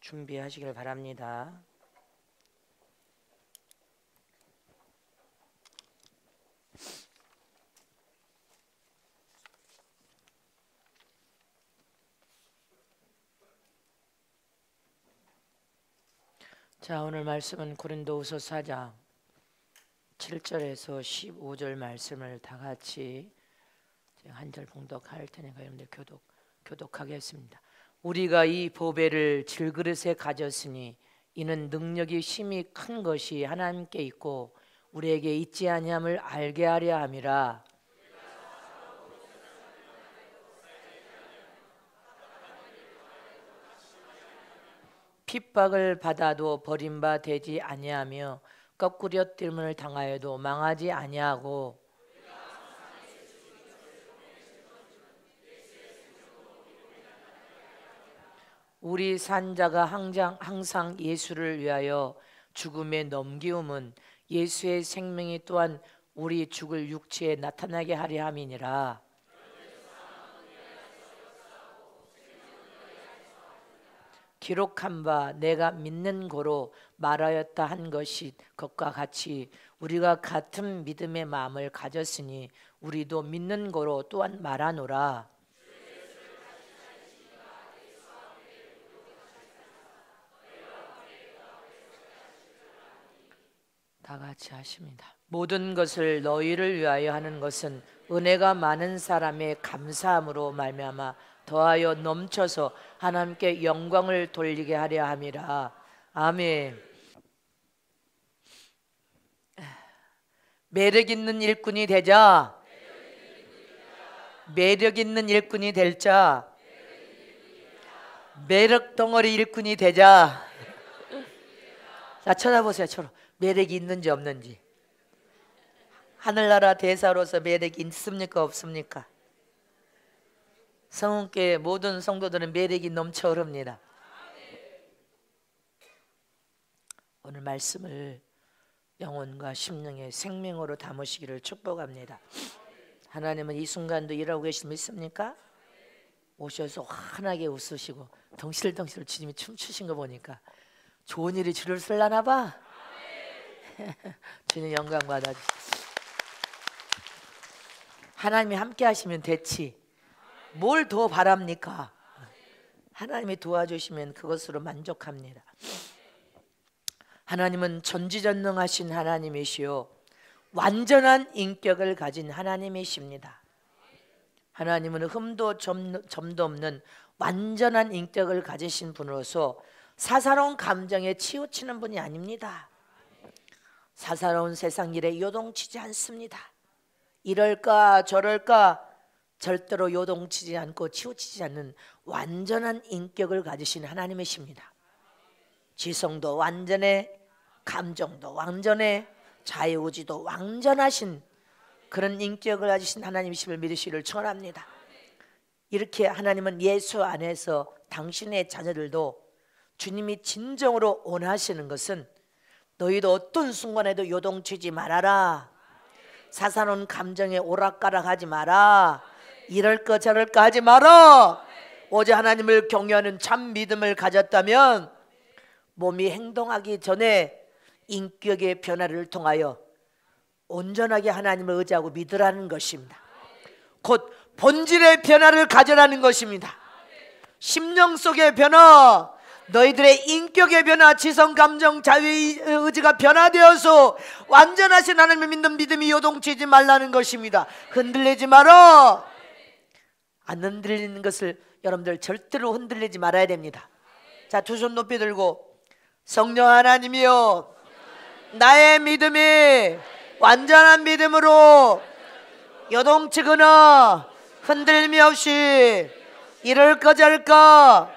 준비하시길 바랍니다. 자, 오늘 말씀은 고린도후서 4장 7절에서 15절 말씀을 다 같이 한 절 봉독할 테니까 여러분들 교독하겠습니다. 우리가 이 보배를 질그릇에 가졌으니 이는 능력이 심히 큰 것이 하나님께 있고 우리에게 있지 아니함을 알게 하려 함이라. 핍박을 받아도 버림바 되지 아니하며 거꾸려 뛸문을 당하여도 망하지 아니하고 우리 산자가 항상 예수를 위하여 죽음에 넘기움은 예수의 생명이 또한 우리 죽을 육체에 나타나게 하려 함이니라. 기록한 바 내가 믿는 고로 말하였다 한 것이 것과 같이 우리가 같은 믿음의 마음을 가졌으니 우리도 믿는 고로 또한 말하노라. 다 같이 하십니다. 모든 것을 너희를 위하여 하는 것은 은혜가 많은 사람의 감사함으로 말미암아 더하여 넘쳐서 하나님께 영광을 돌리게 하려 함이라. 아멘. 매력 있는 일꾼이 되자. 매력 있는 일꾼이 될 자. 매력 덩어리 일꾼이 되자. 자, 쳐다보세요. 매력이 있는지 없는지. 하늘나라 대사로서 매력이 있습니까 없습니까? 성은교회 모든 성도들은 매력이 넘쳐 흐릅니다. 오늘 말씀을 영혼과 심령의 생명으로 담으시기를 축복합니다. 하나님은 이 순간도 일하고 계신 줄 믿습니까? 오셔서 환하게 웃으시고 덩실덩실 주님이 춤추신 거 보니까 좋은 일이 줄을 설라나 봐. 주님 영광 받아주세요. 하나님이 함께 하시면 됐지 뭘 더 바랍니까? 하나님이 도와주시면 그것으로 만족합니다. 하나님은 전지전능하신 하나님이시요 완전한 인격을 가진 하나님이십니다. 하나님은 흠도 점도 없는 완전한 인격을 가지신 분으로서 사사로운 감정에 치우치는 분이 아닙니다. 사사로운 세상 일에 요동치지 않습니다. 이럴까 저럴까 절대로 요동치지 않고 치우치지 않는 완전한 인격을 가지신 하나님이십니다. 지성도 완전해, 감정도 완전해, 자유의지도 완전하신 그런 인격을 가지신 하나님이심을 믿으시기를 축원합니다. 이렇게 하나님은 예수 안에서 당신의 자녀들도 주님이 진정으로 원하시는 것은 너희도 어떤 순간에도 요동치지 말아라. 사사로운 감정에 오락가락하지 마라. 이럴까 저럴까 하지 마라. 어제 하나님을 경외하는 참 믿음을 가졌다면 몸이 행동하기 전에 인격의 변화를 통하여 온전하게 하나님을 의지하고 믿으라는 것입니다. 곧 본질의 변화를 가져라는 것입니다. 심령 속의 변화, 너희들의 인격의 변화, 지성, 감정, 자유의 의지가 변화되어서 완전하신 하나님을 믿는 믿음이 요동치지 말라는 것입니다. 흔들리지 마라. 안 흔들리는 것을 여러분들 절대로 흔들리지 말아야 됩니다. 자, 두 손 높이 들고 성령 하나님이여 나의 믿음이 완전한 믿음으로 요동치거나 흔들림이 없이 이럴까 저럴까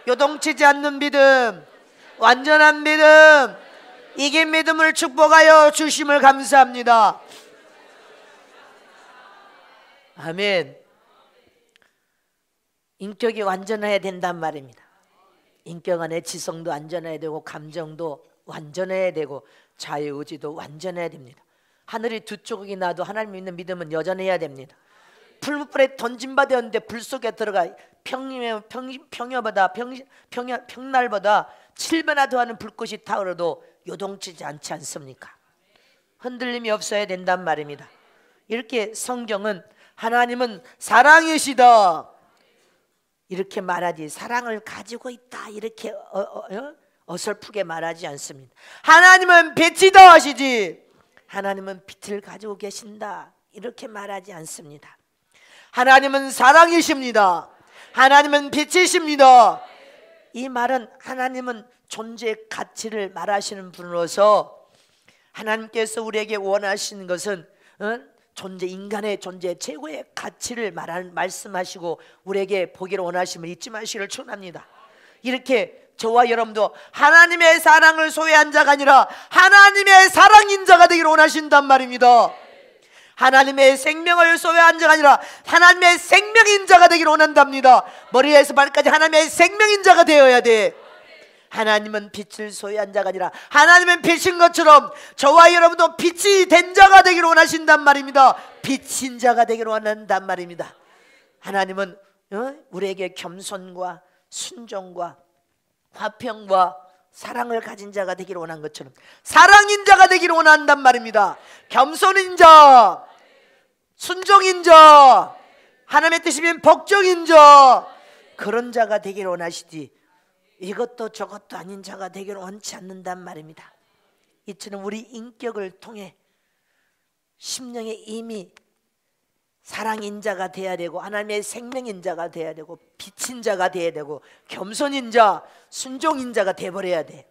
요동치지 않는 믿음, 완전한 믿음, 이긴 믿음을 축복하여 주심을 감사합니다. 아멘. 인격이 완전해야 된단 말입니다. 인격 안에 지성도 완전해야 되고 감정도 완전해야 되고 자유의지도 완전해야 됩니다. 하늘이 두 쪽이 나도 하나님 믿는 믿음은 여전해야 됩니다. 풀무불에 던짐받았는데 불 속에 들어가 평날보다 7배나 더하는 불꽃이 타오르도 요동치지 않지 않습니까? 흔들림이 없어야 된단 말입니다. 이렇게 성경은 하나님은 사랑이시다 이렇게 말하지 사랑을 가지고 있다 이렇게 어설프게 말하지 않습니다. 하나님은 빛이다 하시지 하나님은 빛을 가지고 계신다 이렇게 말하지 않습니다. 하나님은 사랑이십니다. 하나님은 빛이십니다. 이 말은 하나님은 존재의 가치를 말하시는 분으로서 하나님께서 우리에게 원하시는 것은 인간의 존재 최고의 가치를 말씀하시고 우리에게 보기를 원하심을 잊지 마시기를 축원합니다. 이렇게 저와 여러분도 하나님의 사랑을 소유한 자가 아니라 하나님의 사랑인 자가 되기를 원하신단 말입니다. 하나님의 생명을 소유한 자가 아니라 하나님의 생명인 자가 되기를 원한답니다. 머리에서 발까지 하나님의 생명인 자가 되어야 돼. 하나님은 빛을 소유한 자가 아니라 하나님은 빛인 것처럼 저와 여러분도 빛이 된 자가 되기를 원하신단 말입니다. 빛인 자가 되기를 원한단 말입니다. 하나님은 우리에게 겸손과 순종과 화평과 사랑을 가진 자가 되기를 원한 것처럼 사랑인 자가 되기를 원한단 말입니다. 겸손인 자, 순종인 자, 하나님의 뜻이면 복종인 자, 그런 자가 되기를 원하시지 이것도 저것도 아닌 자가 되기를 원치 않는단 말입니다. 이처럼 우리 인격을 통해 심령에 이미 사랑인 자가 되어야 되고 하나님의 생명인 자가 되어야 되고 빛인 자가 되어야 되고 겸손인 자, 순종인 자가 되어버려야 돼.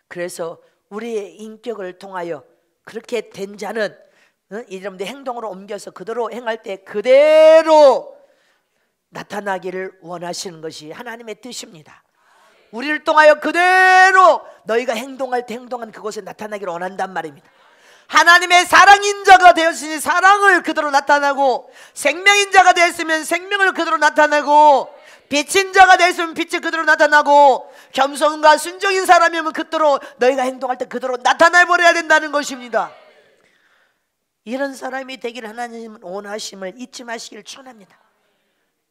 그래서 우리의 인격을 통하여 그렇게 된 자는 여러분들 행동으로 옮겨서 그대로 행할 때 그대로 나타나기를 원하시는 것이 하나님의 뜻입니다. 우리를 통하여 그대로 너희가 행동할 때 행동한 그곳에 나타나기를 원한단 말입니다. 하나님의 사랑인 자가 되었으니 사랑을 그대로 나타나고 생명인 자가 되었으면 생명을 그대로 나타내고 빛인 자가 되었으면 빛이 그대로 나타나고 겸손과 순종인 사람이면 그대로 너희가 행동할 때 그대로 나타내버려야 된다는 것입니다. 이런 사람이 되기를 하나님은 원하심을 잊지 마시기를 축원합니다.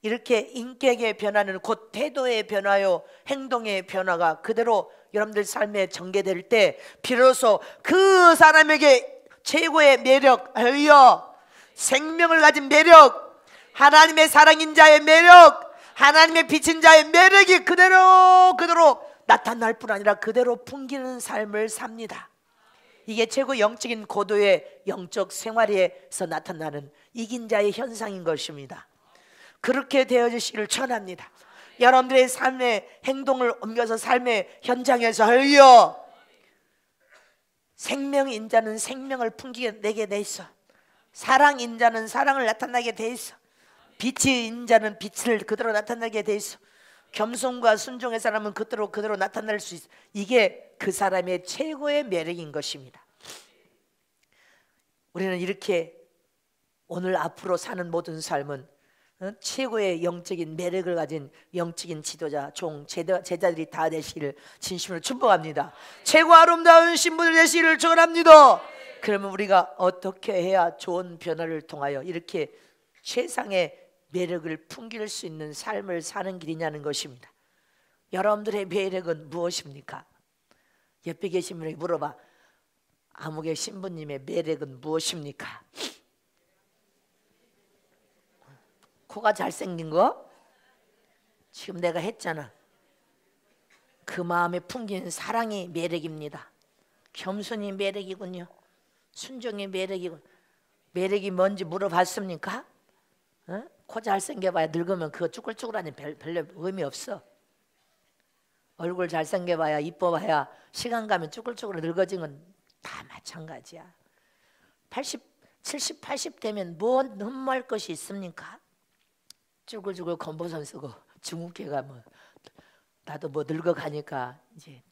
이렇게 인격의 변화는 곧 태도의 변화요 행동의 변화가 그대로 여러분들 삶에 전개될 때 비로소 그 사람에게 최고의 매력, 할렐루야, 생명을 가진 매력, 하나님의 사랑인 자의 매력, 하나님의 빛인 자의 매력이 그대로 나타날 뿐 아니라 그대로 풍기는 삶을 삽니다. 이게 최고 영적인 고도의 영적 생활에서 나타나는 이긴 자의 현상인 것입니다. 그렇게 되어주시기를 축원합니다. 여러분들의 삶의 행동을 옮겨서 삶의 현장에서 할렐루야, 생명인 자는 생명을 풍기게 돼 있어. 사랑인 자는 사랑을 나타나게 돼 있어. 빛인 자는 빛을 그대로 나타나게 돼 있어. 겸손과 순종의 사람은 그대로 나타날 수 있어. 이게 그 사람의 최고의 매력인 것입니다. 우리는 이렇게 오늘 앞으로 사는 모든 삶은 최고의 영적인 매력을 가진 영적인 지도자, 종, 제자들이 다 되시기를 진심으로 축복합니다. 최고 아름다운 신부들 되시기를 축원합니다. 그러면 우리가 어떻게 해야 좋은 변화를 통하여 이렇게 세상의 매력을 풍길 수 있는 삶을 사는 길이냐는 것입니다. 여러분들의 매력은 무엇입니까? 옆에 계신 분에게 물어봐. 아무개 신부님의 매력은 무엇입니까? 코가 잘생긴 거? 지금 내가 했잖아. 그 마음에 풍기는 사랑이 매력입니다. 겸손이 매력이군요. 순종이 매력이군. 매력이 뭔지 물어봤습니까? 코 잘생겨봐야 늙으면 그거 쭈글쭈글하니 별로 의미 없어. 얼굴 잘생겨봐야 이뻐봐야 시간 가면 쭈글쭈글 늙어진 건 다 마찬가지야. 70, 80 되면 뭔 흠모할 것이 있습니까? 쭈글쭈글 검보선 쓰고 중국계 가면 나도 뭐 늙어가니까 이제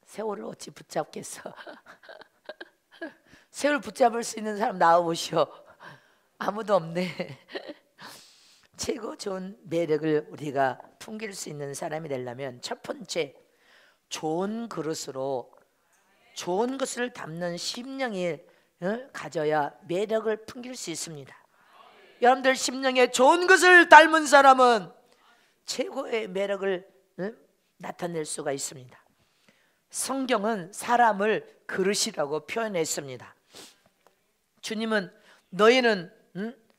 세월을 어찌 붙잡겠어. 세월 붙잡을 수 있는 사람 나와보시오. 아무도 없네. 최고 좋은 매력을 우리가 풍길 수 있는 사람이 되려면 첫 번째, 좋은 그릇으로 좋은 것을 담는 심령이 가져야 매력을 풍길 수 있습니다. 여러분들 심령에 좋은 것을 닮은 사람은 최고의 매력을 나타낼 수가 있습니다. 성경은 사람을 그릇이라고 표현했습니다. 주님은 너희는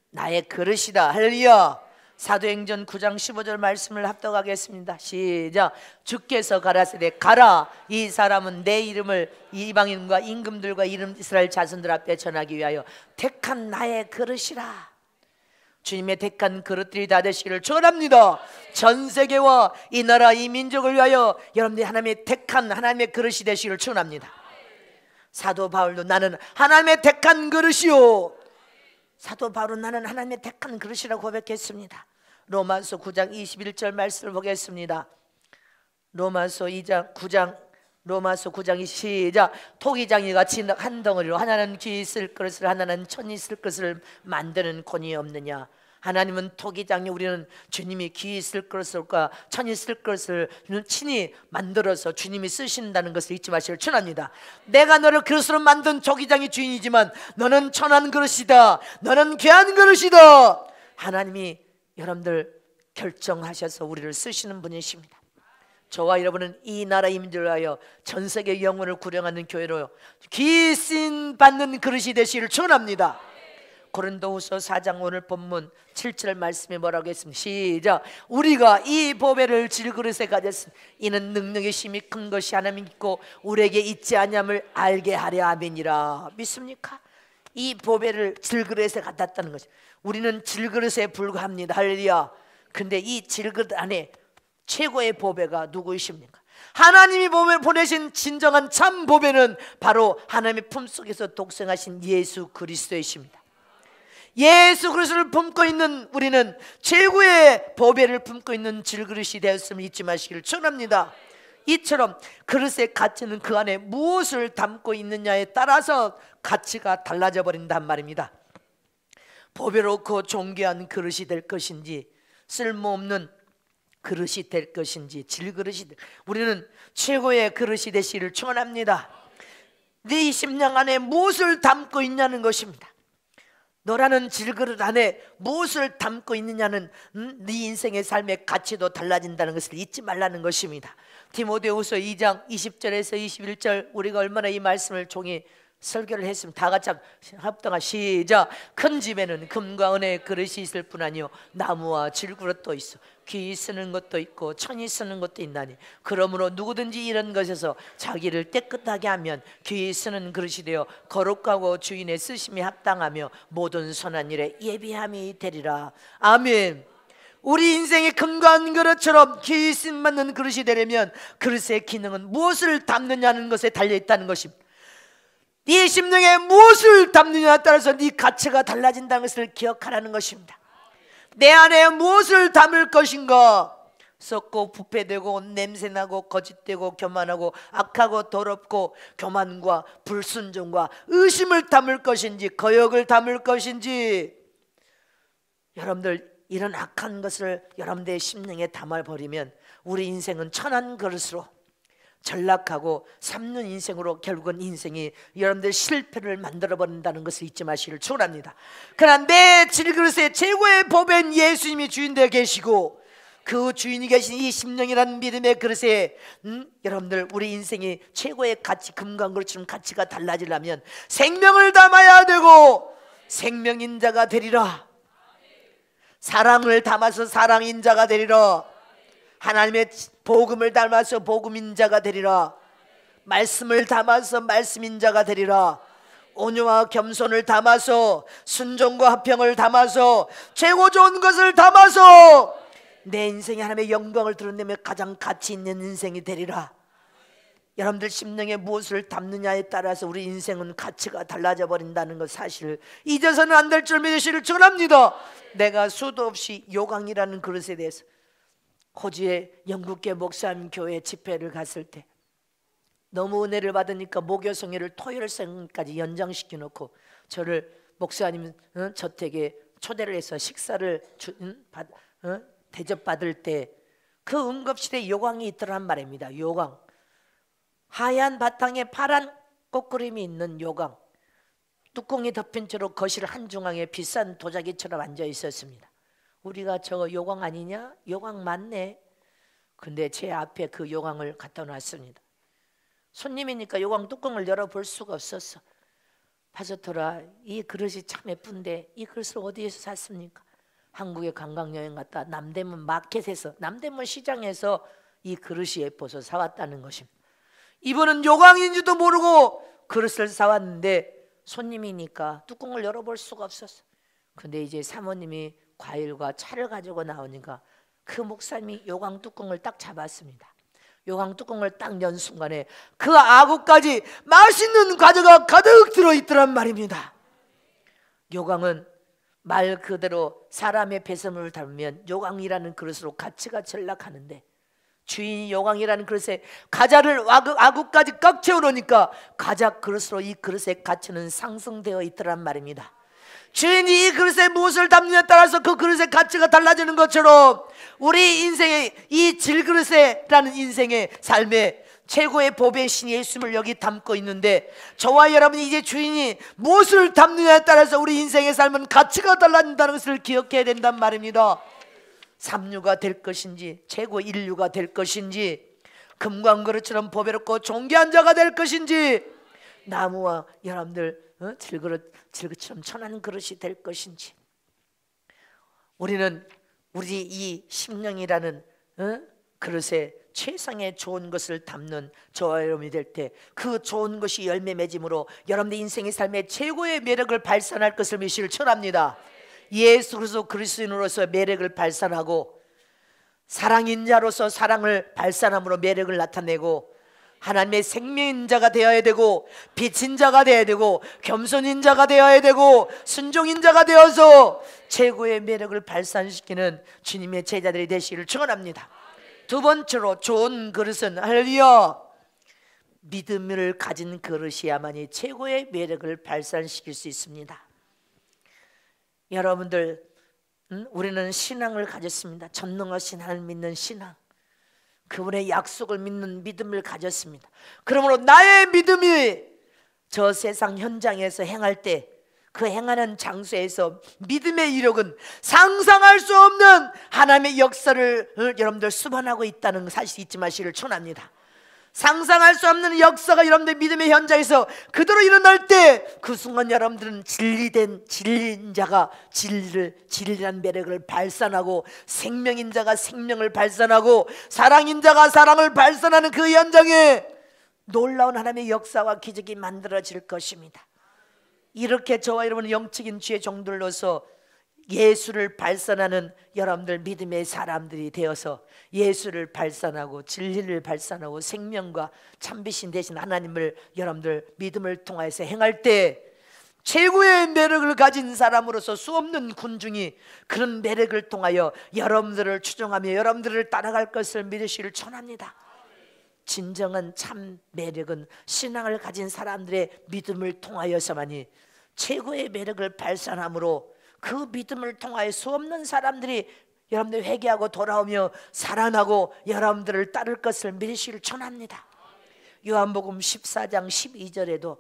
나의 그릇이다. 할렐루야. 사도행전 9장 15절 말씀을 합독하겠습니다. 시작. 주께서 가라사대 가라, 이 사람은 내 이름을 이방인과 임금들과 이스라엘 자손들 앞에 전하기 위하여 택한 나의 그릇이라. 주님의 택한 그릇들이 다 되시기를 축원합니다. 전 세계와 이 나라 이 민족을 위하여 여러분들이 하나님의 택한 하나님의 그릇이 되시기를 축원합니다. 사도 바울도 나는 하나님의 택한 그릇이요. 사도 바울은 나는 하나님의 택한 그릇이라고 고백했습니다. 로마서 9장 21절 말씀을 보겠습니다. 로마서 9장 시작. 토기장이가 한 덩어리로 하나는 귀 있을 것을 하나는 천이 있을 것을 만드는 권위 없느냐. 하나님은 토기장이, 우리는 주님이 귀 있을 것과 천이 있을 것을 친히 만들어서 주님이 쓰신다는 것을 잊지 마시길 축원합니다. 내가 너를 그릇으로 만든 토기장이 주인이지만 너는 천한 그릇이다. 너는 귀한 그릇이다. 하나님이 여러분들 결정하셔서 우리를 쓰시는 분이십니다. 저와 여러분은 이 나라 임들을 하여 전 세계 영혼을 구령하는 교회로 귀신 받는 그릇이 되시기를 축원합니다. 고린도후서 4장 오늘 본문 7절 말씀에 뭐라고 했습니까? 시작. 우리가 이 보배를 질그릇에 가졌으니 이는 능력의 힘이 큰 것이 하나님 있고 우리에게 있지 아니함을 알게 하려 함이니라. 믿습니까? 이 보배를 질그릇에 갖다 는 것이, 우리는 질그릇에 불과합니다. 할렐루야. 근데 이 질그릇 안에 최고의 보배가 누구이십니까? 하나님이 보내신 진정한 참 보배는 바로 하나님의 품속에서 독생하신 예수 그리스도이십니다. 예수 그리스도를 품고 있는 우리는 최고의 보배를 품고 있는 질그릇이 되었음을 잊지 마시기를 축원합니다. 이처럼 그릇의 가치는 그 안에 무엇을 담고 있느냐에 따라서 가치가 달라져 버린단 말입니다. 보배롭고 존귀한 그릇이 될 것인지 쓸모없는 그릇이 될 것인지, 질그릇이 우리는 최고의 그릇이 되시기를 축원합니다. 네 심령 안에 무엇을 담고 있냐는 것입니다. 너라는 질그릇 안에 무엇을 담고 있느냐는 네 인생의 삶의 가치도 달라진다는 것을 잊지 말라는 것입니다. 디모데후서 2장 20절에서 21절 우리가 얼마나 이 말씀을 종이 설교를 했으면 다 같이 합동하 시작. 큰 집에는 금과 은혜의 그릇이 있을 뿐 아니요 나무와 질그릇도 있어 귀 쓰는 것도 있고 천이 쓰는 것도 있나니 그러므로 누구든지 이런 것에서 자기를 깨끗하게 하면 귀 쓰는 그릇이 되어 거룩하고 주인의 쓰심이 합당하며 모든 선한 일에 예비함이 되리라. 아멘. 우리 인생의 금과 은 그릇처럼 귀 쓰임 받는 그릇이 되려면 그릇의 기능은 무엇을 담느냐는 것에 달려있다는 것입니다. 네 심령에 무엇을 담느냐에 따라서 네 가치가 달라진다는 것을 기억하라는 것입니다. 내 안에 무엇을 담을 것인가? 썩고 부패되고 냄새나고 거짓되고 교만하고 악하고 더럽고 교만과 불순종과 의심을 담을 것인지 거역을 담을 것인지, 여러분들 이런 악한 것을 여러분들의 심령에 담아버리면 우리 인생은 천한 그릇으로 전락하고 삶는 인생으로 결국은 인생이 여러분들 실패를 만들어버린다는 것을 잊지 마시기를 축원합니다. 그러나 내 질그릇의 최고의 보배는 예수님이 주인 되어 계시고 그 주인이 계신 이 심령이라는 믿음의 그릇에 여러분들 우리 인생이 최고의 가치, 금과 그릇처럼 가치가 달라지려면 생명을 담아야 되고 생명인자가 되리라. 사랑을 담아서 사랑인자가 되리라. 하나님의 복음을 담아서 복음인자가 되리라. 말씀을 담아서 말씀인자가 되리라. 온유와 겸손을 담아서 순종과 화평을 담아서 최고 좋은 것을 담아서 내 인생에 하나님의 영광을 드러내며 가장 가치 있는 인생이 되리라. 여러분들 심령에 무엇을 담느냐에 따라서 우리 인생은 가치가 달라져 버린다는 것 사실을 잊어서는 안 될 줄 믿으시기를 축원합니다. 내가 수도 없이 요강이라는 그릇에 대해서 호주의 영국계 목사님 교회 집회를 갔을 때 너무 은혜를 받으니까 목요성회를 토요일성까지 연장시켜 놓고 저를 목사님 저택에 초대를 해서 식사를 대접받을 때 그 응급실에 요강이 있더란 말입니다. 요강, 하얀 바탕에 파란 꽃그림이 있는 요강, 뚜껑이 덮인 채로 거실 한중앙에 비싼 도자기처럼 앉아 있었습니다. 우리가 저거 요강 아니냐? 요강 맞네. 근데 제 앞에 그 요강을 갖다 놨습니다. 손님이니까 요강 뚜껑을 열어볼 수가 없었어. 파스토라, 이 그릇이 참 예쁜데 이 그릇을 어디에서 샀습니까? 한국에 관광여행 갔다 남대문 마켓에서, 남대문 시장에서 이 그릇이 예뻐서 사왔다는 것입니다. 이분은 요강인지도 모르고 그릇을 사왔는데 손님이니까 뚜껑을 열어볼 수가 없었어. 근데 이제 사모님이 과일과 차를 가지고 나오니까 그 목사님이 요강 뚜껑을 딱 잡았습니다. 요강 뚜껑을 딱 연 순간에 그 아구까지 맛있는 과자가 가득 들어있더란 말입니다. 요강은 말 그대로 사람의 배설물을 담으면 요강이라는 그릇으로 가치가 전락하는데, 주인이 요강이라는 그릇에 과자를 아구까지 꽉 채워놓으니까 과자 그릇으로 이 그릇의 가치는 상승되어 있더란 말입니다. 주인이 이 그릇에 무엇을 담느냐에 따라서 그 그릇의 가치가 달라지는 것처럼 우리 인생의 이 질그릇에라는 인생의 삶에 최고의 법의 신 예수님을 여기 담고 있는데, 저와 여러분이 이제 주인이 무엇을 담느냐에 따라서 우리 인생의 삶은 가치가 달라진다는 것을 기억해야 된단 말입니다. 삼류가 될 것인지 최고 인류가 될 것인지, 금광그릇처럼 보배롭고 존귀한 자가 될 것인지, 나무와 여러분들 질그릇처럼 천한 그릇이 될 것인지, 우리는 우리 이 심령이라는 그릇에 최상의 좋은 것을 담는 저와 여러분이 될 때 그 좋은 것이 열매 맺음으로 여러분의 인생의 삶에 최고의 매력을 발산할 것을 미시를 축원합니다. 예수 그리스도인으로서 매력을 발산하고 사랑인 자로서 사랑을 발산함으로 매력을 나타내고, 하나님의 생명인 자가 되어야 되고 빛인 자가 되어야 되고 겸손인 자가 되어야 되고 순종인 자가 되어서 최고의 매력을 발산시키는 주님의 제자들이 되시기를 축원합니다. 두 번째로 좋은 그릇은 할렐루야, 믿음을 가진 그릇이야만이 최고의 매력을 발산시킬 수 있습니다. 여러분들, 우리는 신앙을 가졌습니다. 전능하신 하나님을 믿는 신앙, 그분의 약속을 믿는 믿음을 가졌습니다. 그러므로 나의 믿음이 저 세상 현장에서 행할 때 그 행하는 장소에서 믿음의 이력은 상상할 수 없는 하나님의 역사를 여러분들 수반하고 있다는 사실이 잊지 마시기를 축원합니다. 상상할 수 없는 역사가 여러분들 믿음의 현장에서 그대로 일어날 때 그 순간 여러분들은 진리인 자가 진리란 매력을 발산하고 생명인 자가 생명을 발산하고 사랑인 자가 사랑을 발산하는 그 현장에 놀라운 하나님의 역사와 기적이 만들어질 것입니다. 이렇게 저와 여러분은 영적인 주의 종들로서 예수를 발산하는 여러분들 믿음의 사람들이 되어서 예수를 발산하고 진리를 발산하고 생명과 참비신 되신 하나님을 여러분들 믿음을 통해서 행할 때 최고의 매력을 가진 사람으로서 수없는 군중이 그런 매력을 통하여 여러분들을 추종하며 여러분들을 따라갈 것을 믿으시기를 축원합니다. 진정한 참 매력은 신앙을 가진 사람들의 믿음을 통하여서만이 최고의 매력을 발산함으로 그 믿음을 통하여 수없는 사람들이 여러분들 회개하고 돌아오며 살아나고 여러분들을 따를 것을 믿으시기를 축원합니다. 요한복음 14장 12절에도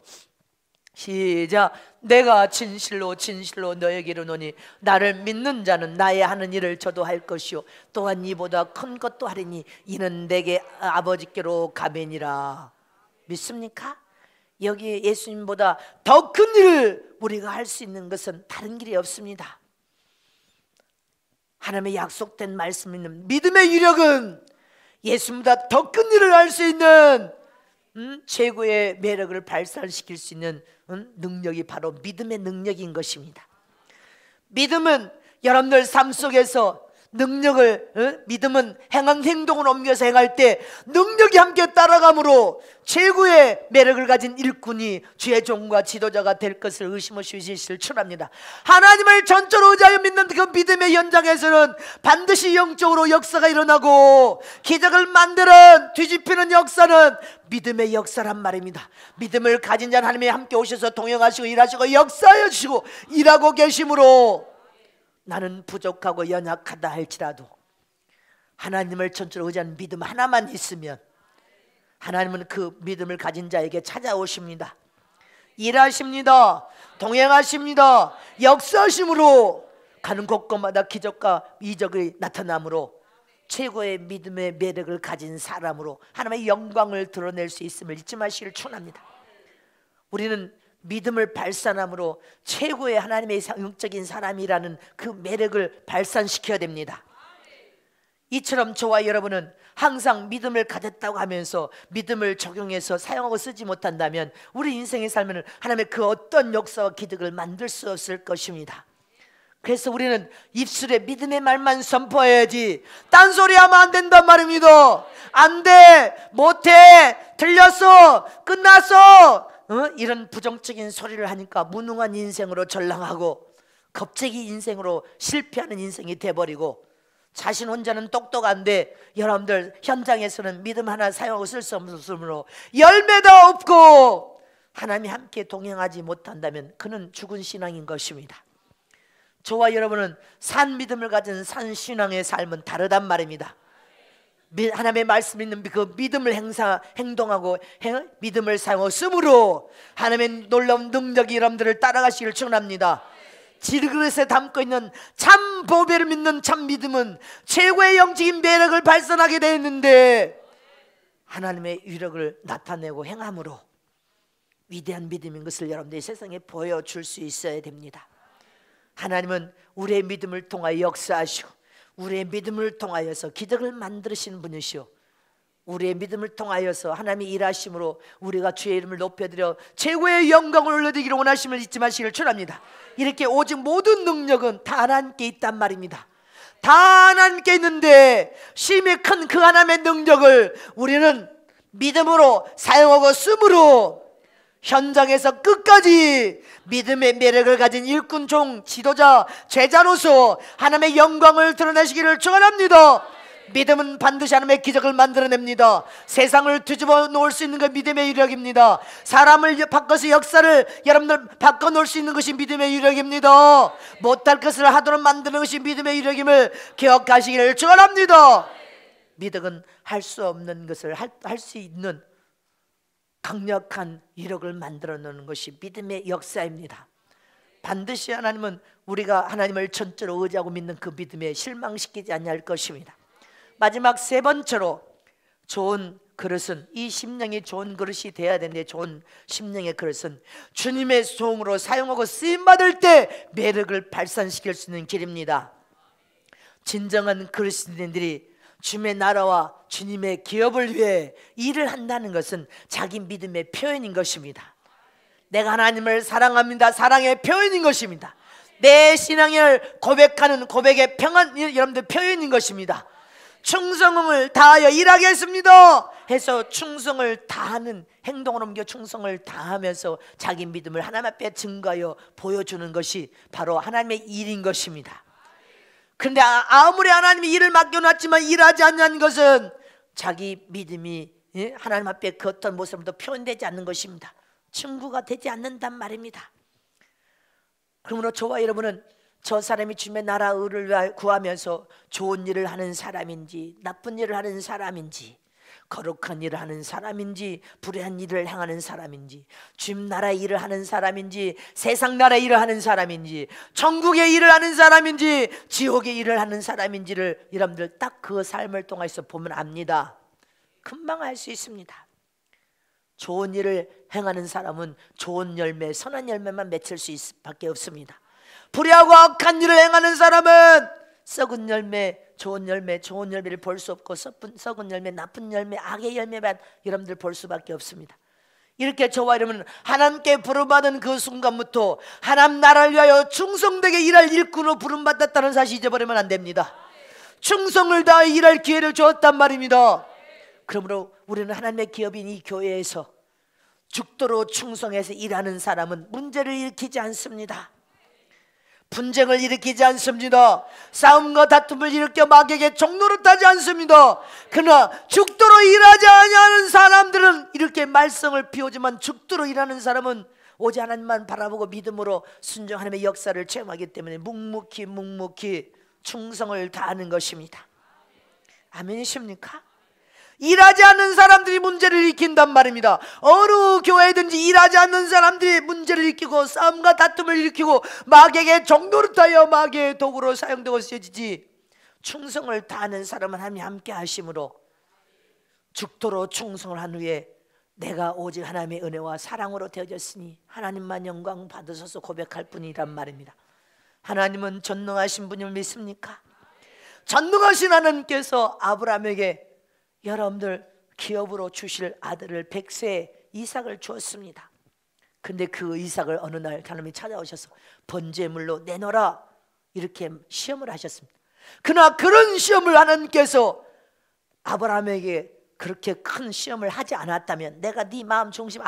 시작, 내가 진실로 진실로 너에게 이르노니 나를 믿는 자는 나의 하는 일을 저도 할 것이요 또한 이보다 큰 것도 하리니 이는 내게 아버지께로 가매니라. 믿습니까? 여기 예수님보다 더 큰 일을 우리가 할 수 있는 것은 다른 길이 없습니다. 하나님의 약속된 말씀 있는 믿음의 유력은 예수님보다 더 큰 일을 할 수 있는 최고의 매력을 발산시킬 수 있는 능력이 바로 믿음의 능력인 것입니다. 믿음은 여러분들 삶 속에서 능력을 믿음은 행동을 옮겨서 행할 때 능력이 함께 따라가므로 최고의 매력을 가진 일꾼이 주의 종과 지도자가 될 것을 의심 없이 믿으시기를 축원합니다. 하나님을 전적으로 의지하여 믿는 그 믿음의 현장에서는 반드시 영적으로 역사가 일어나고 기적을 만드는 뒤집히는 역사는 믿음의 역사란 말입니다. 믿음을 가진 자는 하나님이 함께 오셔서 동행하시고 일하시고 역사하여 주시고 일하고 계심으로 나는 부족하고 연약하다 할지라도 하나님을 전적으로 의지하는 믿음 하나만 있으면 하나님은 그 믿음을 가진 자에게 찾아오십니다. 일하십니다. 동행하십니다. 역사하심으로 가는 곳곳마다 기적과 이적이 나타나므로 최고의 믿음의 매력을 가진 사람으로 하나님의 영광을 드러낼 수 있음을 잊지 마시기를 축원합니다. 우리는 믿음을 발산함으로 최고의 하나님의 영적인 사람이라는 그 매력을 발산시켜야 됩니다. 이처럼 저와 여러분은 항상 믿음을 가졌다고 하면서 믿음을 적용해서 사용하고 쓰지 못한다면 우리 인생의 삶에는 하나님의 그 어떤 역사와 기적을 만들 수 없을 것입니다. 그래서 우리는 입술에 믿음의 말만 선포해야지 딴소리하면 안 된단 말입니다. 안 돼, 못해, 틀렸어, 끝났어, 이런 부정적인 소리를 하니까 무능한 인생으로 전락하고 겁쟁이 인생으로 실패하는 인생이 돼버리고 자신 혼자는 똑똑한데 여러분들 현장에서는 믿음 하나 사용하고 쓸 수 없으므로 열매도 없고 하나님이 함께 동행하지 못한다면 그는 죽은 신앙인 것입니다. 저와 여러분은 산 믿음을 가진 산 신앙의 삶은 다르단 말입니다. 하나님의 말씀 있는 그 믿음을 행동하고 믿음을 사용하고 쓰므로 하나님의 놀라운 능력이 여러분들을 따라가시기를 축원합니다. 질그릇에 담고 있는 참 보배를 믿는 참 믿음은 최고의 영적인 매력을 발산하게 되어 있는데 하나님의 위력을 나타내고 행함으로 위대한 믿음인 것을 여러분들이 세상에 보여줄 수 있어야 됩니다. 하나님은 우리의 믿음을 통하여 역사하시고 우리의 믿음을 통하여서 기적을 만드시는 분이시오. 우리의 믿음을 통하여서 하나님이 일하심으로 우리가 주의 이름을 높여드려 최고의 영광을 올려드리기를 원하심을 잊지 마시기를 축원합니다. 이렇게 오직 모든 능력은 다 하나님께 있단 말입니다. 다 하나님께 있는데 심히 큰 그 하나님의 능력을 우리는 믿음으로 사용하고 쓰므로 현장에서 끝까지 믿음의 매력을 가진 일꾼, 종, 지도자, 제자로서 하나님의 영광을 드러내시기를 축원합니다. 믿음은 반드시 하나님의 기적을 만들어냅니다. 세상을 뒤집어 놓을 수 있는 게 믿음의 유력입니다. 사람을 바꿔서 역사를 여러분들 바꿔놓을 수 있는 것이 믿음의 유력입니다. 못할 것을 하도록 만드는 것이 믿음의 유력임을 기억하시기를 축원합니다. 믿음은 할 수 없는 것을 할 수 있는 강력한 이력을 만들어 놓는 것이 믿음의 역사입니다. 반드시 하나님은 우리가 하나님을 전적으로 의지하고 믿는 그 믿음에 실망시키지 않을 것입니다. 마지막 세 번째로 좋은 그릇은, 이 심령이 좋은 그릇이 돼야 되는데 좋은 심령의 그릇은 주님의 종으로 사용하고 쓰임받을 때 매력을 발산시킬 수 있는 길입니다. 진정한 그리스도인들이 주님의 나라와 주님의 기업을 위해 일을 한다는 것은 자기 믿음의 표현인 것입니다. 내가 하나님을 사랑합니다. 사랑의 표현인 것입니다. 내 신앙을 고백하는 고백의 평안, 여러분들 표현인 것입니다. 충성을 다하여 일하겠습니다 해서 충성을 다하는 행동으로 옮겨 충성을 다하면서 자기 믿음을 하나님 앞에 증거하여 보여주는 것이 바로 하나님의 일인 것입니다. 그런데 아무리 하나님이 일을 맡겨놨지만 일하지 않는 것은 자기 믿음이 하나님 앞에 그 어떤 모습으로 표현되지 않는 것입니다. 증거가 되지 않는단 말입니다. 그러므로 저와 여러분은 저 사람이 주님의 나라 의를 구하면서 좋은 일을 하는 사람인지 나쁜 일을 하는 사람인지 거룩한 일을 하는 사람인지 불의한 일을 행하는 사람인지 주님 나라의 일을 하는 사람인지 세상 나라의 일을 하는 사람인지 천국의 일을 하는 사람인지 지옥의 일을 하는 사람인지를 여러분들 딱 그 삶을 통해서 보면 압니다. 금방 알 수 있습니다. 좋은 일을 행하는 사람은 좋은 열매, 선한 열매만 맺을 수 밖에 없습니다. 불의하고 악한 일을 행하는 사람은 썩은 열매, 좋은 열매, 좋은 열매를 볼 수 없고 썩은 열매, 나쁜 열매, 악의 열매만 여러분들 볼 수밖에 없습니다. 이렇게 저와 여러분은 하나님께 부름받은 그 순간부터 하나님 나라를 위하여 충성되게 일할 일꾼으로 부름받았다는 사실 잊어버리면 안 됩니다. 충성을 다해 일할 기회를 주었단 말입니다. 그러므로 우리는 하나님의 기업인 이 교회에서 죽도록 충성해서 일하는 사람은 문제를 일으키지 않습니다. 분쟁을 일으키지 않습니다. 싸움과 다툼을 일으켜 마귀에게 종노릇하지 않습니다. 그러나 죽도록 일하지 않는 사람들은 이렇게 말썽을 피우지만 죽도록 일하는 사람은 오직 하나님만 바라보고 믿음으로 순종 하나님의 역사를 체험하기 때문에 묵묵히 충성을 다하는 것입니다. 아멘이십니까? 일하지 않는 사람들이 문제를 일으킨단 말입니다. 어느 교회든지 일하지 않는 사람들이 문제를 일으키고 싸움과 다툼을 일으키고 마귀에게 종노릇하여 마귀의 도구로 사용되고 쓰여지지, 충성을 다하는 사람은 하나님이 함께 하심으로 죽도록 충성을 한 후에 내가 오직 하나님의 은혜와 사랑으로 되어졌으니 하나님만 영광 받으소서 고백할 뿐이란 말입니다. 하나님은 전능하신 분임을 믿습니까? 전능하신 하나님께서 아브라함에게 여러분들 기업으로 주실 아들을 100세 이삭을 주었습니다. 근데 그 이삭을 어느 날 하나님이 찾아오셔서 번제물로 내놓으라 이렇게 시험을 하셨습니다. 그러나 그런 시험을 하나님께서 아브라함에게 그렇게 큰 시험을 하지 않았다면, 내가 네 마음 중심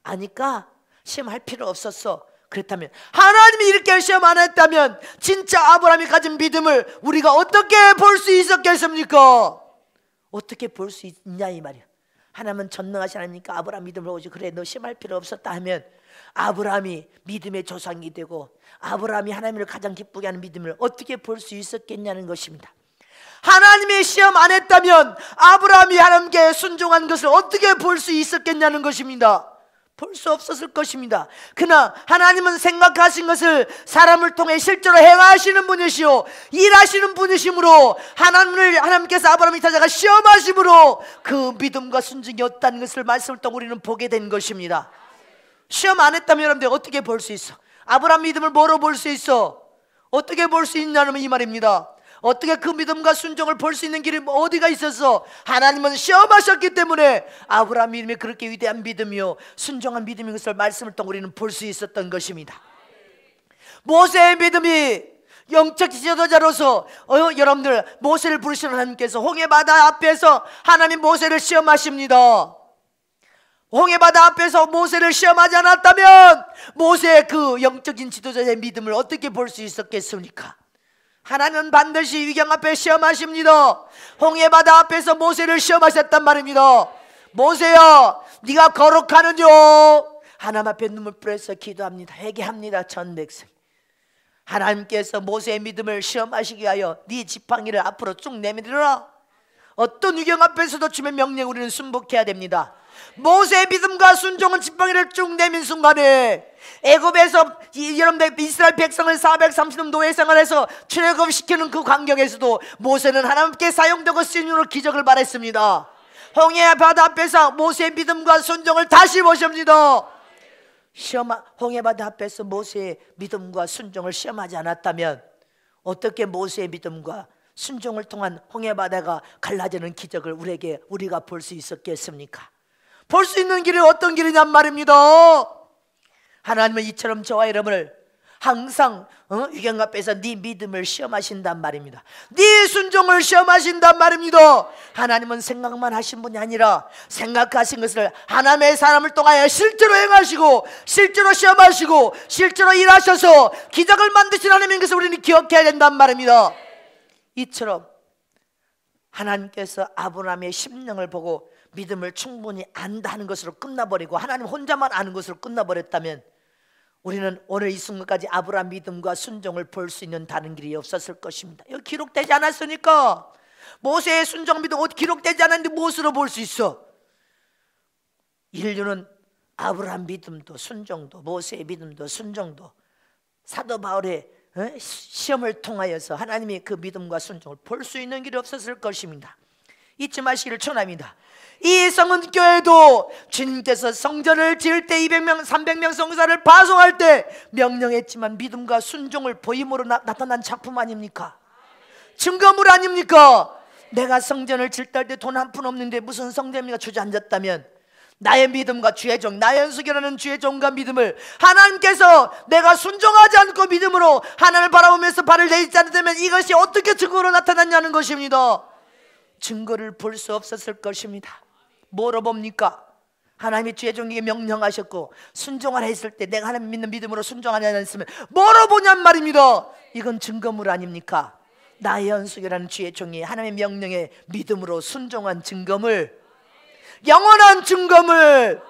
아니까 시험할 필요 없었어, 그렇다면, 하나님이 이렇게 시험 안 했다면 진짜 아브라함이 가진 믿음을 우리가 어떻게 볼 수 있었겠습니까? 어떻게 볼 수 있냐 이 말이야. 하나님은 전능하신 하나님이니까 아브라함 믿음을 오지, 그래 너 시험할 필요 없었다 하면 아브라함이 믿음의 조상이 되고 아브라함이 하나님을 가장 기쁘게 하는 믿음을 어떻게 볼 수 있었겠냐는 것입니다. 하나님의 시험 안 했다면 아브라함이 하나님께 순종한 것을 어떻게 볼 수 있었겠냐는 것입니다. 볼 수 없었을 것입니다. 그러나 하나님은 생각하신 것을 사람을 통해 실제로 행하시는 분이시오, 일하시는 분이시므로 하나님께서 아브라함이 찾아가 시험하심으로 그 믿음과 순종이 없다는 것을 말씀을 통해 우리는 보게 된 것입니다. 시험 안 했다면 여러분들 어떻게 볼 수 있어? 아브라함 믿음을 뭐로 볼 수 있어? 어떻게 볼 수 있냐면 이 말입니다. 어떻게 그 믿음과 순종을 볼 수 있는 길이 어디가 있어서? 하나님은 시험하셨기 때문에 아브라함 믿음이 그렇게 위대한 믿음이요 순종한 믿음인 것을 말씀을 통해 우리는 볼 수 있었던 것입니다. 모세의 믿음이 영적 지도자로서 여러분들 모세를 부르시는 하나님께서 홍해바다 앞에서 하나님 모세를 시험하십니다. 홍해바다 앞에서 모세를 시험하지 않았다면 모세의 그 영적인 지도자의 믿음을 어떻게 볼 수 있었겠습니까? 하나님은 반드시 위경 앞에 시험하십니다. 홍해바다 앞에서 모세를 시험하셨단 말입니다. 모세야 네가 거룩하느뇨? 하나님 앞에 눈물 뿌려서 기도합니다. 회개합니다. 전 백성. 하나님께서 모세의 믿음을 시험하시기 위하여 네 지팡이를 앞으로 쭉 내밀어라. 어떤 위경 앞에서도 주의 명령 우리는 순복해야 됩니다. 모세의 믿음과 순종은 지팡이를 쭉 내민 순간에 애굽에서 여러분들 이스라엘 백성을 430년 노예 생활해서 출애굽시키는 그 광경에서도 모세는 하나님께 사용되고 쓰임으로 기적을 발했습니다. 홍해 바다 앞에서 모세의 믿음과 순종을 다시 보십니다. 홍해 바다 앞에서 모세의 믿음과 순종을 시험하지 않았다면 어떻게 모세의 믿음과 순종을 통한 홍해 바다가 갈라지는 기적을 우리가 볼 수 있었겠습니까? 볼 수 있는 길이 어떤 길이냔 말입니다. 하나님은 이처럼 저와 여러분을 항상 위경 앞에서 네 믿음을 시험하신단 말입니다. 네 순종을 시험하신단 말입니다. 하나님은 생각만 하신 분이 아니라 생각하신 것을 하나님의 사람을 통하여 실제로 행하시고 실제로 시험하시고 실제로 일하셔서 기적을 만드신 하나님인 것을 우리는 기억해야 된단 말입니다. 이처럼 하나님께서 아브라함의 심령을 보고 믿음을 충분히 안다는 것으로 끝나버리고 하나님 혼자만 아는 것으로 끝나버렸다면 우리는 오늘 이 순간까지 아브라함 믿음과 순종을 볼 수 있는 다른 길이 없었을 것입니다. 여기 기록되지 않았으니까. 모세의 순종 믿음 기록되지 않았는데 무엇으로 볼 수 있어? 인류는 아브라함 믿음도 순종도 모세의 믿음도 순종도 사도 바울의 시험을 통하여서 하나님의 그 믿음과 순종을 볼 수 있는 길이 없었을 것입니다. 잊지 마시기를 축원합니다. 이 성은교회도 주님께서 성전을 지을 때 200명 300명 성사를 파송할 때 명령했지만 믿음과 순종을 보임으로 나타난 작품 아닙니까? 증거물 아닙니까? 내가 성전을 질 때 돈 한 푼 없는데 무슨 성전입니까? 주저앉았다면 나의 믿음과 주의 종 나의 연수교라는 주의 종과 믿음을 하나님께서 내가 순종하지 않고 믿음으로 하나님을 바라보면서 발을 내딛지 않으면 이것이 어떻게 증거로 나타났냐는 것입니다. 증거를 볼 수 없었을 것입니다. 뭐로 봅니까? 하나님이 주의 종에게 명령하셨고 순종하라 했을 때 내가 하나님 믿는 믿음으로 순종하지 않았으면 뭐로 보냔 말입니다. 이건 증거물 아닙니까? 나의 연수교라는 주의 종이 하나님의 명령에 믿음으로 순종한 증거물, 영원한 증거물.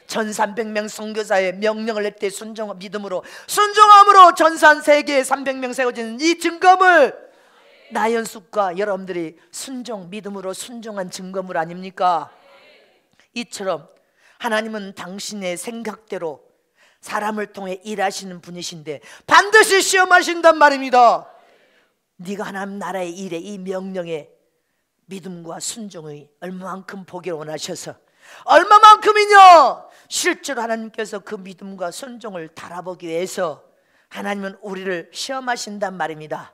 1300명 선교사의 명령을 낼 때 믿음으로 순종함으로 전산 세계에 300명 세워지는 이 증거물, 나연숙과 여러분들이 믿음으로 순종한 증거물 아닙니까? 이처럼 하나님은 당신의 생각대로 사람을 통해 일하시는 분이신데 반드시 시험하신단 말입니다. 네가 하나님 나라의 일에, 이 명령에 믿음과 순종이 얼마만큼 보기를 원하셔서, 얼마만큼이냐, 실제로 하나님께서 그 믿음과 순종을 달아보기 위해서 하나님은 우리를 시험하신단 말입니다.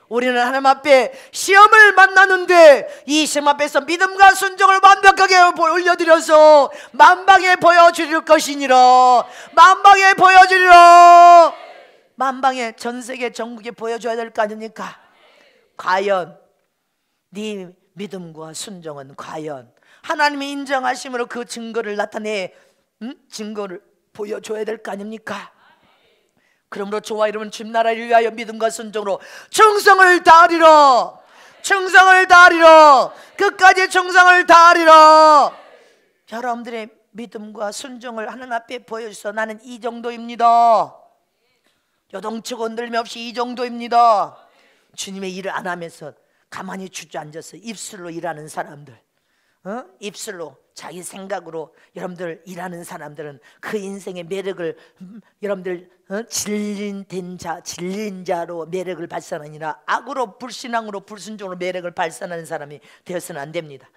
우리는 하나님 앞에 시험을 만나는데 이 시험 앞에서 믿음과 순종을 완벽하게 올려드려서 만방에 보여주릴 것이니라. 만방에 보여주리라. 만방에, 전세계 전국에 보여줘야 될 거 아닙니까? 과연 네 믿음과 순종은 과연 하나님이 인정하심으로 그 증거를 증거를 보여줘야 될 거 아닙니까? 그러므로 저와 여러분, 주님 나라를 위하여 믿음과 순종으로 충성을 다하리라. 충성을 다하리라. 끝까지 충성을 다하리라. 여러분들의 믿음과 순종을 하나님 앞에 보여주셔서 나는 이 정도입니다, 요동치고 흔들림 없이 이 정도입니다. 주님의 일을 안 하면서 가만히 주저앉아서 입술로 일하는 사람들, 입술로 자기 생각으로 여러분들 일하는 사람들은 그 인생의 매력을 여러분들 질린 자로 매력을 발산하니라. 악으로, 불신앙으로, 불순종으로 매력을 발산하는 사람이 되어서는 안 됩니다.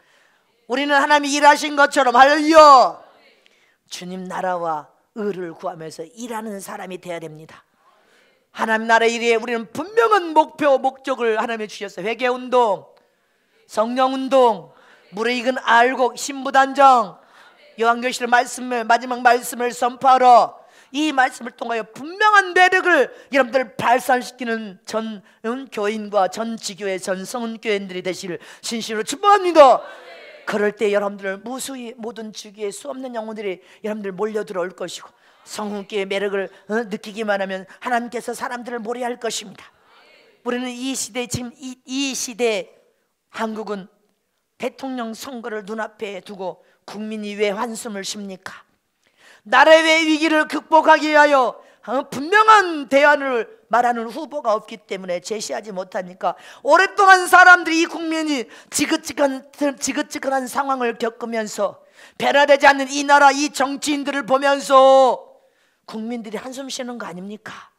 우리는 하나님이 일하신 것처럼, 할렐루야, 주님 나라와 의를 구하면서 일하는 사람이 되어야 됩니다. 하나님 나라의 일에 우리는 분명한 목표, 목적을 하나님이 주셨어요. 회개운동, 성령운동, 무르익은 알곡, 신부단정, 요한계시록 말씀을, 마지막 말씀을 선포하러, 이 말씀을 통하여 분명한 매력을 여러분들 발산시키는 전 교인과 전 지교회, 전 성은교인들이 되시를 진심으로 축복합니다. 그럴 때 여러분들 무수히 모든 지교회 수없는 영혼들이 여러분들 몰려 들어올 것이고, 성은교의 매력을 느끼기만 하면 하나님께서 사람들을 몰이할 것입니다. 우리는 이 시대, 지금 이 시대 한국은 대통령 선거를 눈앞에 두고 국민이 왜 한숨을 쉽니까? 나라의 위기를 극복하기 위하여 분명한 대안을 말하는 후보가 없기 때문에 제시하지 못하니까 오랫동안 사람들이, 이 국민이 지긋지긋한 상황을 겪으면서 변화되지 않는 이 나라, 이 정치인들을 보면서 국민들이 한숨 쉬는 거 아닙니까?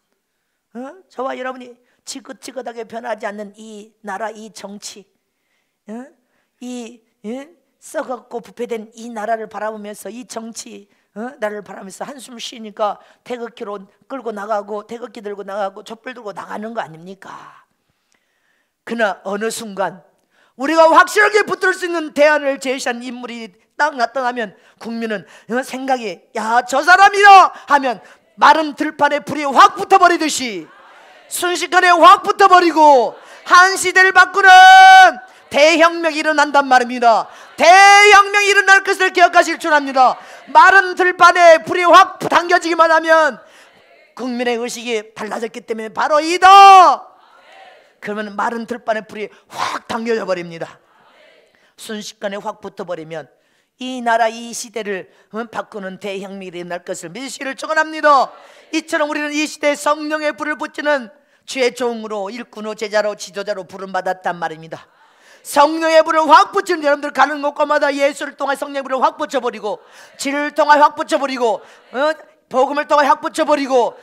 저와 여러분이 지긋지긋하게 변하지 않는 이 나라, 이 정치, 이 썩었고 부패된 이 나라를 바라보면서, 이 정치 나라를 바라보면서 한숨 쉬니까 태극기로 끌고 나가고, 태극기 들고 나가고, 촛불 들고 나가는 거 아닙니까? 그러나 어느 순간 우리가 확실하게 붙들 수 있는 대안을 제시한 인물이 딱 나타나면 국민은 생각이, 야, 저 사람이다 하면 마른 들판에 불이 확 붙어버리듯이 순식간에 확 붙어버리고 한 시대를 바꾸는 대혁명이 일어난단 말입니다. 대혁명이 일어날 것을 기억하실 줄 압니다. 마른 들판에 불이 확 당겨지기만 하면 국민의 의식이 달라졌기 때문에 바로 이다, 그러면 마른 들판에 불이 확 당겨져 버립니다. 순식간에 확 붙어버리면 이 나라, 이 시대를 바꾸는 대혁명이 일어날 것을 믿으시기를 축원합니다. 이처럼 우리는 이 시대에 성령의 불을 붙이는 주의 종으로, 일꾼으로, 제자로, 지도자로 부름받았단 말입니다. 성령의 불을 확 붙이는, 여러분들 가는 곳마다 예수를 통해 성령의 불을 확 붙여버리고, 진리를 통해 확 붙여버리고, 복음을 통해 확 붙여버리고,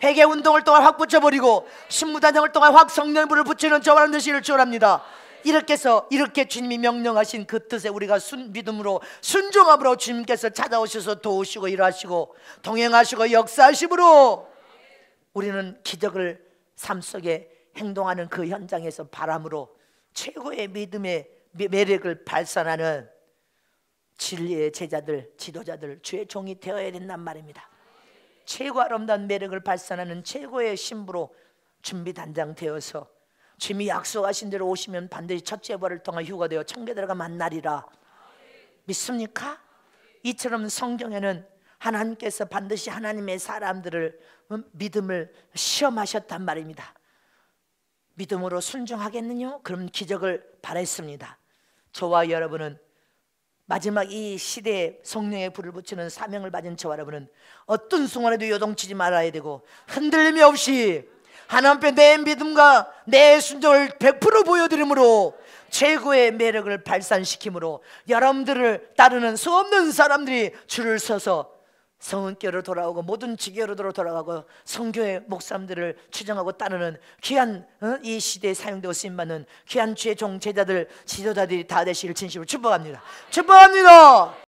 회개운동을 통해 확 붙여버리고, 신무단정을 통해 확 성령의 불을 붙이는 저와 여러분들 되시기를 축원합니다. 이렇게 해서, 이렇게 주님이 명령하신 그 뜻에 우리가 믿음으로 순종함으로 주님께서 찾아오셔서 도우시고 일하시고 동행하시고 역사하심으로 우리는 기적을 삶 속에 행동하는 그 현장에서 바람으로 최고의 믿음의 매력을 발산하는 진리의 제자들, 지도자들, 주의 종이 되어야 된단 말입니다. 최고 아름다운 매력을 발산하는 최고의 신부로 준비 단장되어서 주님이 약속하신 대로 오시면 반드시 첫째 부활을 통해 휴가되어 천국에 들어가 만나리라. 믿습니까? 이처럼 성경에는 하나님께서 반드시 하나님의 사람들을, 믿음을 시험하셨단 말입니다. 믿음으로 순종하겠느냐? 그럼 기적을 바랬습니다. 저와 여러분은 마지막 이 시대에 성령의 불을 붙이는 사명을 받은 저와 여러분은 어떤 순간에도 요동치지 말아야 되고 흔들림이 없이 하나님 앞에 내 믿음과 내 순종을 100% 보여드림으로 최고의 매력을 발산시킴으로 여러분들을 따르는 수없는 사람들이 줄을 서서 성은교로 돌아오고 모든 지교로로 돌아가고 성교의 목사님들을 추정하고 따르는 귀한 이 시대에 사용되고 쓰임받는 귀한 주의 종 제자들 지도자들이 다 되시길 진심으로 축복합니다. 축복합니다.